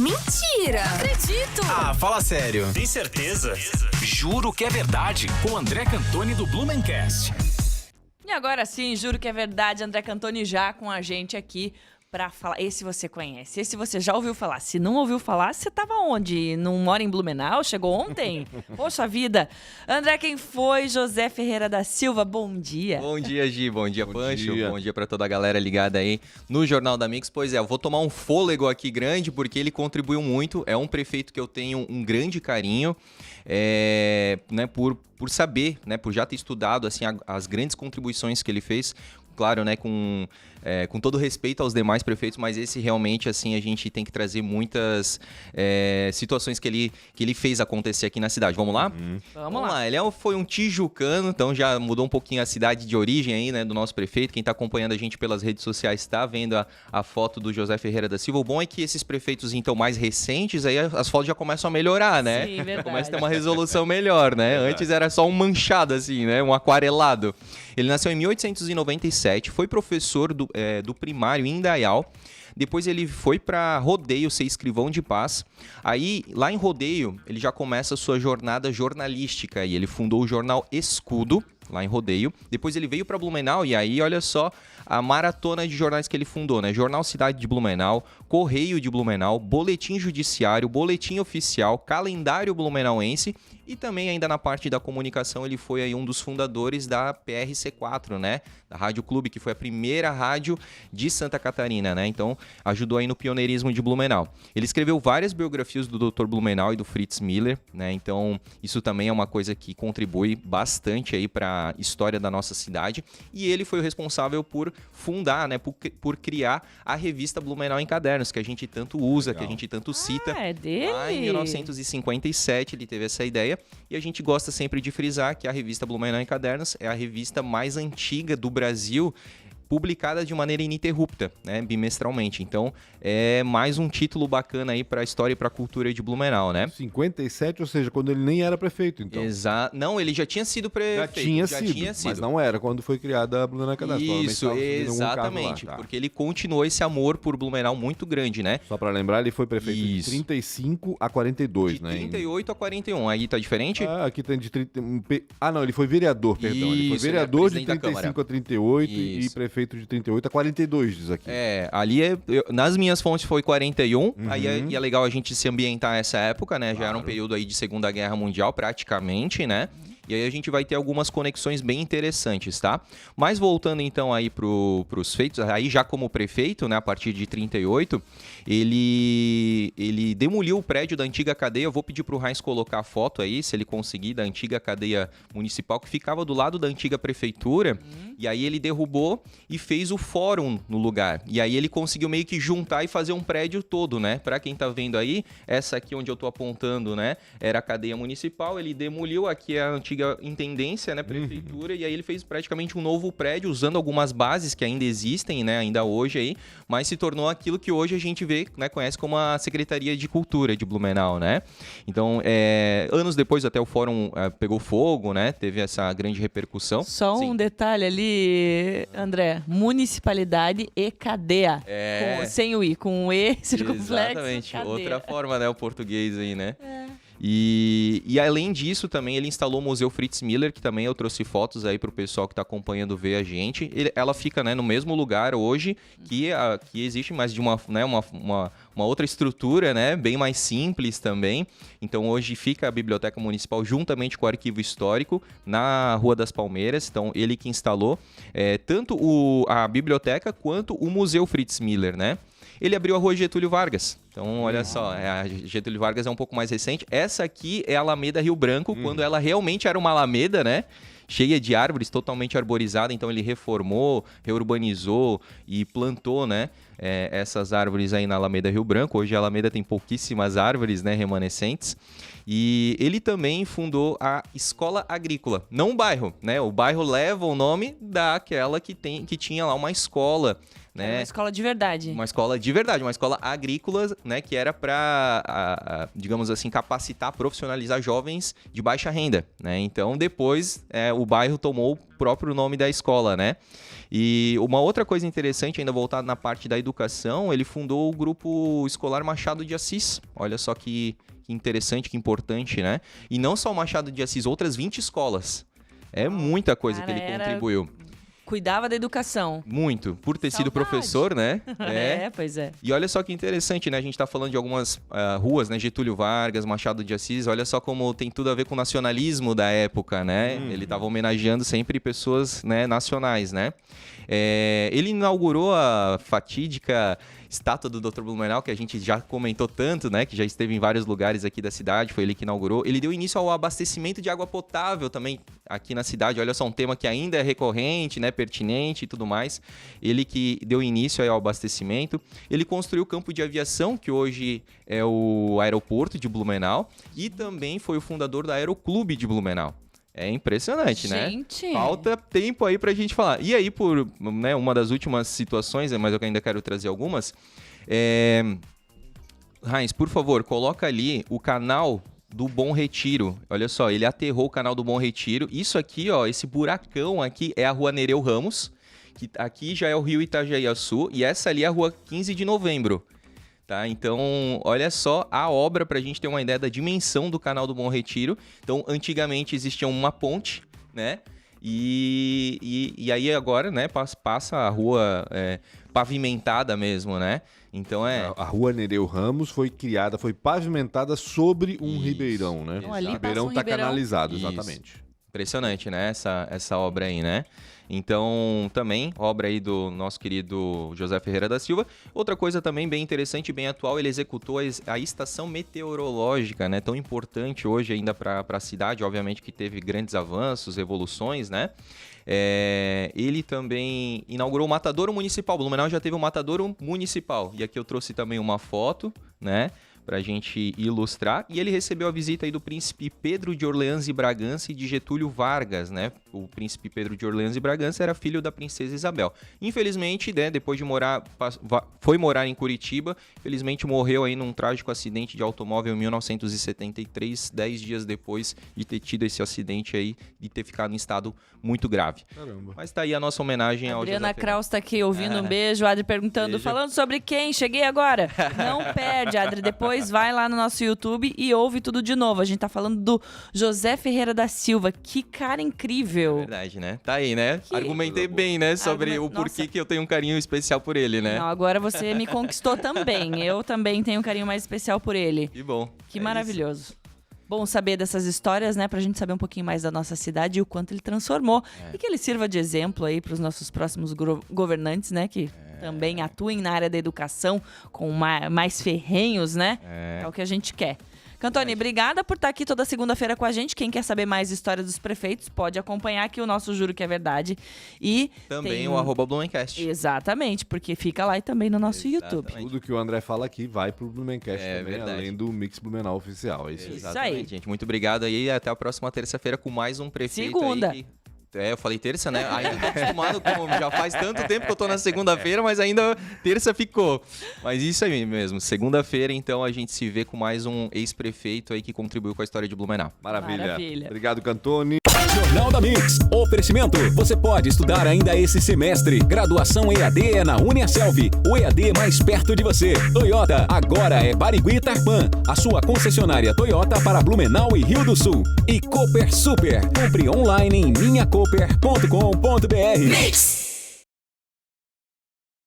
Mentira! Não acredito! Ah, fala sério. Tem certeza? Juro que é verdade, com André Cantoni do Blumencast. E agora sim, juro que é verdade, André Cantoni já com a gente aqui pra falar. Esse você conhece, esse você já ouviu falar. Se não ouviu falar, você tava onde? Não mora em Blumenau? Chegou ontem? Poxa vida! André, quem foi? José Ferreira da Silva, bom dia. Bom dia, Gi. Bom dia, Pancho. dia. Bom dia pra toda a galera ligada aí no Jornal da Mix. Pois é, eu vou tomar um fôlego aqui grande porque ele contribuiu muito. É um prefeito que eu tenho um grande carinho, né, por saber, né, por já ter estudado assim, as grandes contribuições que ele fez. Claro, né, com todo respeito aos demais prefeitos, mas esse realmente, assim, a gente tem que trazer muitas situações que ele fez acontecer aqui na cidade. Vamos lá? Vamos lá. Ele foi um tijucano, então já mudou um pouquinho a cidade de origem aí, né, do nosso prefeito. Quem tá acompanhando a gente pelas redes sociais está vendo a foto do José Ferreira da Silva. O bom é que esses prefeitos, então, mais recentes, aí as fotos já começam a melhorar, né? Sim, verdade. Começa a ter uma resolução melhor, né? Antes era só um manchado, assim, né? Um aquarelado. Ele nasceu em 1897, foi professor do primário em Indaial. Depois ele foi para Rodeio ser escrivão de paz. Aí, lá em Rodeio, ele já começa a sua jornada jornalística e ele fundou o jornal Escudo, lá em Rodeio. Depois ele veio para Blumenau e aí, olha só, a maratona de jornais que ele fundou, né? Jornal Cidade de Blumenau, Correio de Blumenau, Boletim Judiciário, Boletim Oficial, Calendário Blumenauense e também ainda na parte da comunicação ele foi aí um dos fundadores da PRC4, né? Da Rádio Clube, que foi a primeira rádio de Santa Catarina, né? Então ajudou aí no pioneirismo de Blumenau. Ele escreveu várias biografias do Dr. Blumenau e do Fritz Miller, né? Então isso também é uma coisa que contribui bastante aí para a história da nossa cidade. E ele foi o responsável por fundar, né? Por criar a revista Blumenau em Cadernos, que a gente tanto usa, que a gente tanto cita. É dele? Lá em 1957 ele teve essa ideia e a gente gosta sempre de frisar que a revista Blumenau em Cadernos é a revista mais antiga do Brasil, publicada de maneira ininterrupta, né, bimestralmente. Então, é mais um título bacana aí para a história e para a cultura de Blumenau, né? 57, ou seja, quando ele nem era prefeito, então. Exato. Não, ele já tinha sido prefeito. Já tinha sido, mas não era quando foi criada a Blumenau em Cadernos. Isso, exatamente, tá. porque ele continuou esse amor por Blumenau muito grande, né? Só para lembrar, ele foi prefeito de 35 a 42, de né? 38 a 41, aí tá diferente? Ah, aqui tem de 30... não, ele foi vereador, perdão. Ele foi Isso, ele é vereador de presidente da 35 a 38 e Isso. prefeito de 38 a 42, diz aqui. Ali nas minhas fontes foi 41, aí é legal a gente se ambientar essa época, né? Já era um período aí de Segunda Guerra Mundial praticamente, né? E aí a gente vai ter algumas conexões bem interessantes, tá? Mas voltando então aí pros feitos, aí já como prefeito, né, a partir de 38, ele demoliu o prédio da antiga cadeia. Eu vou pedir pro Heinz colocar a foto aí, se ele conseguir, da antiga cadeia municipal, que ficava do lado da antiga prefeitura. E aí ele derrubou e fez o fórum no lugar. E aí ele conseguiu meio que juntar e fazer um prédio todo, né? Pra quem tá vendo aí, essa aqui onde eu tô apontando, né, era a cadeia municipal. Ele demoliu, aqui a antiga intendência, né, prefeitura, e aí ele fez praticamente um novo prédio usando algumas bases que ainda existem, né, ainda hoje aí, mas se tornou aquilo que hoje a gente vê, né, conhece como a Secretaria de Cultura de Blumenau, né? Então, anos depois até o fórum pegou fogo, né, teve essa grande repercussão. Só um detalhe ali, André, municipalidade e cadeia, sem o I, com o E, circunflexo, exatamente, cadeia. outra forma, né, o português aí, né? E além disso, também ele instalou o Museu Fritz Miller, que também eu trouxe fotos aí pro pessoal que tá acompanhando ver a gente. Ela fica, né, no mesmo lugar hoje que existe, mas de uma outra estrutura, né, bem mais simples também. Então hoje fica a Biblioteca Municipal juntamente com o Arquivo Histórico na Rua das Palmeiras. Então ele que instalou tanto a biblioteca quanto o Museu Fritz Miller, né? Ele abriu a Rua Getúlio Vargas. Então, olha só, a Getúlio Vargas é um pouco mais recente. Essa aqui é a Alameda Rio Branco, quando ela realmente era uma alameda, né? Cheia de árvores, totalmente arborizada. Então, ele reformou, reurbanizou e plantou, né? Essas árvores aí na Alameda Rio Branco. Hoje a Alameda tem pouquíssimas árvores, né, remanescentes. E ele também fundou a Escola Agrícola. Não o bairro, né? O bairro leva o nome daquela que tinha lá uma escola, né? Uma escola de verdade. Uma escola de verdade, uma escola agrícola, né, que era para, digamos assim, capacitar, profissionalizar jovens de baixa renda, né? Então, depois, o bairro tomou o próprio nome da escola, né? E uma outra coisa interessante, ainda voltado na parte da educação, ele fundou o Grupo Escolar Machado de Assis. Olha só que interessante, que importante, né? E não só o Machado de Assis, outras 20 escolas. É muita coisa que ele contribuiu. Cuidava da educação. Muito. Por ter sido Saudade. professor, né? Pois é. E olha só que interessante, né? A gente tá falando de algumas ruas, né? Getúlio Vargas, Machado de Assis. Olha só como tem tudo a ver com o nacionalismo da época, né? Ele tava homenageando sempre pessoas, né, nacionais, né? Ele inaugurou a fatídica estátua do Dr. Blumenau, que a gente já comentou tanto, né? Que já esteve em vários lugares aqui da cidade, foi ele que inaugurou. Ele deu início ao abastecimento de água potável também aqui na cidade. Olha só, um tema que ainda é recorrente, né? Pertinente e tudo mais. Ele que deu início ao abastecimento. Ele construiu o campo de aviação, que hoje é o aeroporto de Blumenau. E também foi o fundador do Aeroclube de Blumenau. É impressionante, né? Gente. Falta tempo aí pra gente falar. E aí, por né, uma das últimas situações, mas eu ainda quero trazer algumas. Heinz, por favor, coloca ali o canal do Bom Retiro. Olha só, ele aterrou o canal do Bom Retiro. Isso aqui, ó, esse buracão aqui é a Rua Nereu Ramos, que aqui já é o Rio Itajaiaçu, e essa ali é a Rua 15 de Novembro. Tá? Então, olha só a obra para a gente ter uma ideia da dimensão do canal do Bom Retiro. Então, antigamente existia uma ponte, né? E aí agora, né, passa a rua pavimentada mesmo, né? Então A Rua Nereu Ramos foi pavimentada sobre um ribeirão, né? Então, ali O ribeirão passa um está ribeirão. canalizado, Isso. exatamente. Impressionante, né? Essa obra aí, né? Então, também, obra aí do nosso querido José Ferreira da Silva. Outra coisa também bem interessante e bem atual, ele executou a estação meteorológica, né? Tão importante hoje ainda para a cidade, obviamente que teve grandes avanços, evoluções, né? Ele também inaugurou o Matadouro Municipal. Blumenau já teve um Matadouro Municipal. E aqui eu trouxe também uma foto, né? Pra gente ilustrar. E ele recebeu a visita aí do príncipe Pedro de Orleans e Bragança e de Getúlio Vargas, né? O príncipe Pedro de Orleans e Bragança era filho da princesa Isabel. Infelizmente, né, depois de foi morar em Curitiba, infelizmente morreu aí num trágico acidente de automóvel em 1973, 10 dias depois de ter tido esse acidente aí e ter ficado em estado muito grave. Caramba. Mas tá aí a nossa homenagem ao Adriana José Kraus tá aqui ouvindo, um beijo. Adri perguntando, Beijo. falando sobre quem? Cheguei agora. Não perde, Adri. Depois vai lá no nosso YouTube e ouve tudo de novo. A gente tá falando do José Ferreira da Silva. Que cara incrível. Verdade, né? Tá aí, né? Que- Argumentei bem, né? Sobre o porquê Nossa. que eu tenho um carinho especial por ele, né? Não, agora você me conquistou também. Eu também tenho um carinho mais especial por ele. Que bom. Que É maravilhoso. Bom saber dessas histórias, né? Pra gente saber um pouquinho mais da nossa cidade e o quanto ele transformou. E que ele sirva de exemplo aí pros nossos próximos governantes, né? Que também atuem na área da educação com mais ferrenhos, né? É o que a gente quer. Cantoni, obrigada por estar aqui toda segunda-feira com a gente. Quem quer saber mais histórias dos prefeitos, pode acompanhar aqui o nosso Juro que é Verdade. E Também tem o @Blumencast. Exatamente, porque fica lá e também no nosso YouTube. Tudo que o André fala aqui vai pro Blumencast É também, verdade. além do Mix Blumenau oficial. É isso aí. Exatamente, aí. gente. Muito obrigado aí. Até a próxima terça-feira com mais um prefeito Segunda. aí. Eu falei terça, né? Ainda tô acostumado, como já faz tanto tempo que eu tô na segunda-feira, mas ainda terça ficou. Mas isso aí mesmo. Segunda-feira, então, a gente se vê com mais um ex-prefeito aí que contribuiu com a história de Blumenau. Maravilha. Maravilha. Obrigado, Cantoni. Jornal da Mix. Oferecimento. Você pode estudar ainda esse semestre. Graduação EAD é na UniaSelv. O EAD mais perto de você. Toyota, agora é Barigui e Tarpan. A sua concessionária Toyota para Blumenau e Rio do Sul. E Cooper Super. Compre online em minhaCooper.com.br.